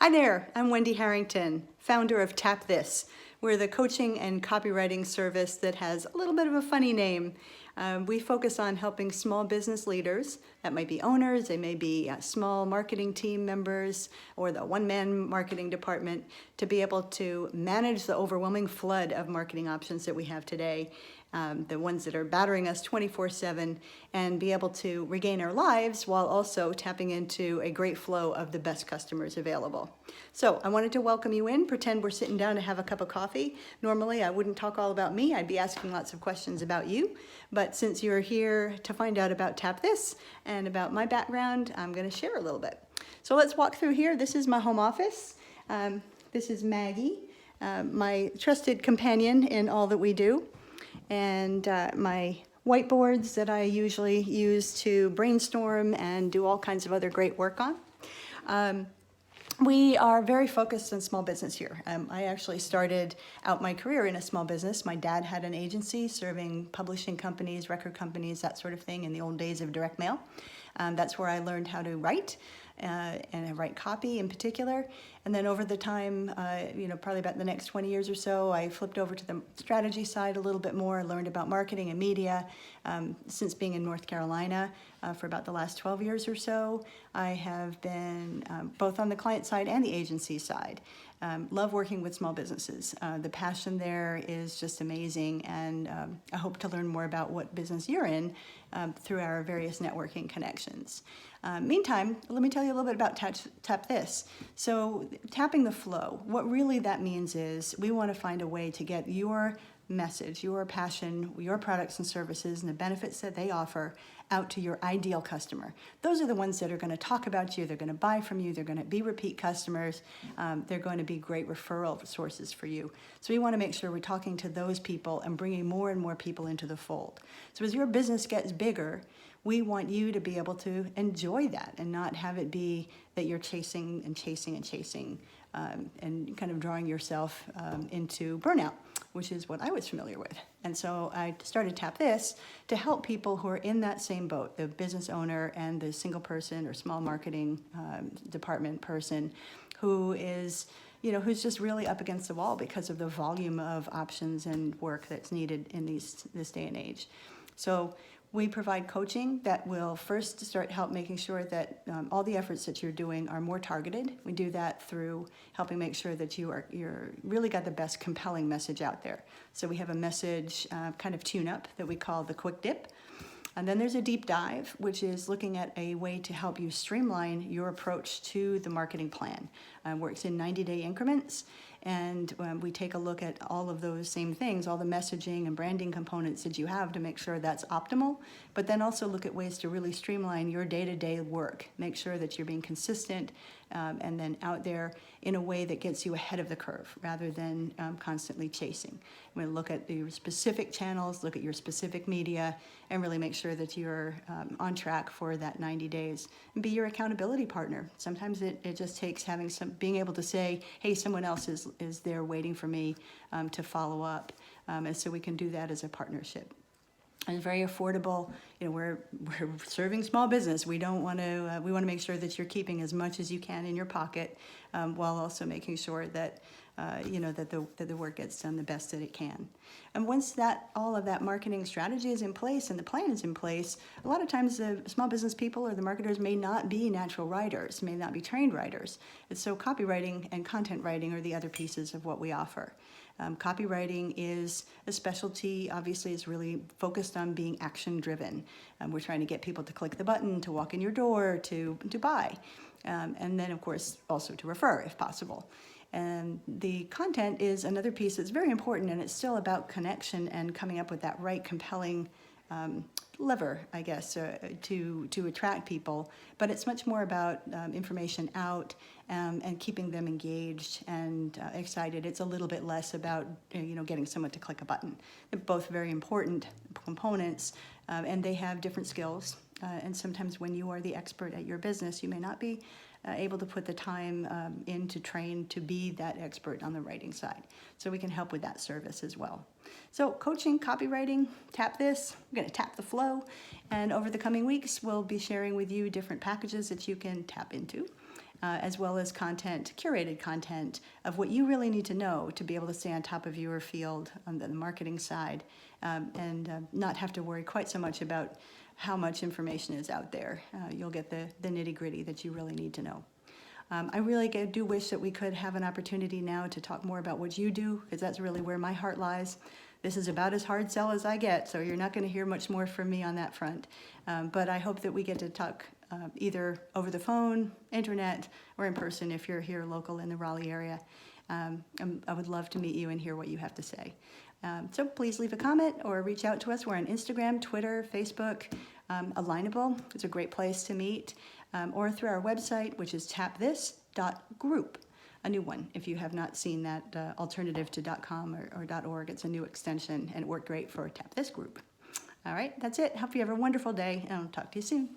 Hi there, I'm Wendy Harrington, founder of TapThis. We're the coaching and copywriting service that has a little bit of a funny name. We focus on helping small business leaders, that might be owners, they may be small marketing team members, or the one-man marketing department, to be able to manage the overwhelming flood of marketing options that we have today, the ones that are battering us 24/7, and be able to regain our lives while also tapping into a great flow of the best customers available. So I wanted to welcome you in, pretend we're sitting down to have a cup of coffee. Normally I wouldn't talk all about me, I'd be asking lots of questions about you, but since you're here to find out about TapThis and about my background, I'm going to share a little bit. So let's walk through here. This is my home office. This is Maggie, my trusted companion in all that we do, and my whiteboards that I usually use to brainstorm and do all kinds of other great work on. We are very focused on small business here. I actually started out my career in a small business. My dad had an agency serving publishing companies, record companies, that sort of thing in the old days of direct mail. That's where I learned how to write, and I write copy in particular. And then over the time, probably about the next 20 years or so, I flipped over to the strategy side a little bit more, learned about marketing and media. Since being in North Carolina for about the last 12 years or so, I have been both on the client side and the agency side. Love working with small businesses. The passion there is just amazing, and I hope to learn more about what business you're in through our various networking connections. Meantime, let me tell you a little bit about TapThis. So tapping the flow, what really that means is we want to find a way to get your message, your passion, your products and services and the benefits that they offer out to your ideal customer. Those are the ones that are going to talk about you, they're going to buy from you, they're going to be repeat customers, they're going to be great referral sources for you. So we want to make sure we're talking to those people and bringing more and more people into the fold. So as your business gets bigger, we want you to be able to enjoy that and not have it be that you're chasing and chasing and chasing and kind of drawing yourself into burnout, which is what I was familiar with. And so I started TapThis to help people who are in that same boat, the business owner and the single person or small marketing department person who is, who's just really up against the wall because of the volume of options and work that's needed in this day and age. So we provide coaching that will first help making sure that all the efforts that you're doing are more targeted. We do that through helping make sure that you're really got the best compelling message out there. So we have a message kind of tune-up that we call the quick dip. And then there's a deep dive, which is looking at a way to help you streamline your approach to the marketing plan. Works in 90-day increments, and we take a look at all of those same things, all the messaging and branding components that you have to make sure that's optimal, but then also look at ways to really streamline your day-to-day work. Make sure that you're being consistent and then out there in a way that gets you ahead of the curve rather than constantly chasing. We're going to look at your specific channels, look at your specific media, and really make sure that you're on track for that 90 days. And be your accountability partner. Sometimes it just takes being able to say, hey, someone else is there waiting for me to follow up. And so we can do that as a partnership. And it's very affordable. We're serving small business. We want to make sure that you're keeping as much as you can in your pocket, while also making sure that that the work gets done the best that it can. And once all of that marketing strategy is in place and the plan is in place, a lot of times the small business people or the marketers may not be natural writers, may not be trained writers. And so copywriting and content writing are the other pieces of what we offer. Copywriting is a specialty, obviously it's really focused on being action driven. We're trying to get people to click the button, to walk in your door, to buy. And then of course also to refer if possible. And the content is another piece that's very important, and it's still about connection and coming up with that right compelling lever, I guess, to attract people. But it's much more about information out and keeping them engaged and excited. It's a little bit less about getting someone to click a button. They're both very important components, and they have different skills. And sometimes when you are the expert at your business, you may not be able to put the time in to train to be that expert on the writing side. So we can help with that service as well. So coaching, copywriting, TapThis, we're going to tap the flow. And over the coming weeks, we'll be sharing with you different packages that you can tap into. as well as content, curated content of what you really need to know to be able to stay on top of your field on the marketing side, and not have to worry quite so much about how much information is out there. You'll get the nitty-gritty that you really need to know. I really do wish that we could have an opportunity now to talk more about what you do, because that's really where my heart lies. This is about as hard sell as I get, so you're not going to hear much more from me on that front. But I hope that we get to talk either over the phone, internet, or in person if you're here local in the Raleigh area. I would love to meet you and hear what you have to say. So please leave a comment or reach out to us. We're on Instagram, Twitter, Facebook. Alignable is a great place to meet, or through our website, which is TapThis.group, a new one. If you have not seen that alternative to .com or .org, it's a new extension, and it worked great for TapThis.group. All right, that's it. Hope you have a wonderful day, and I'll talk to you soon.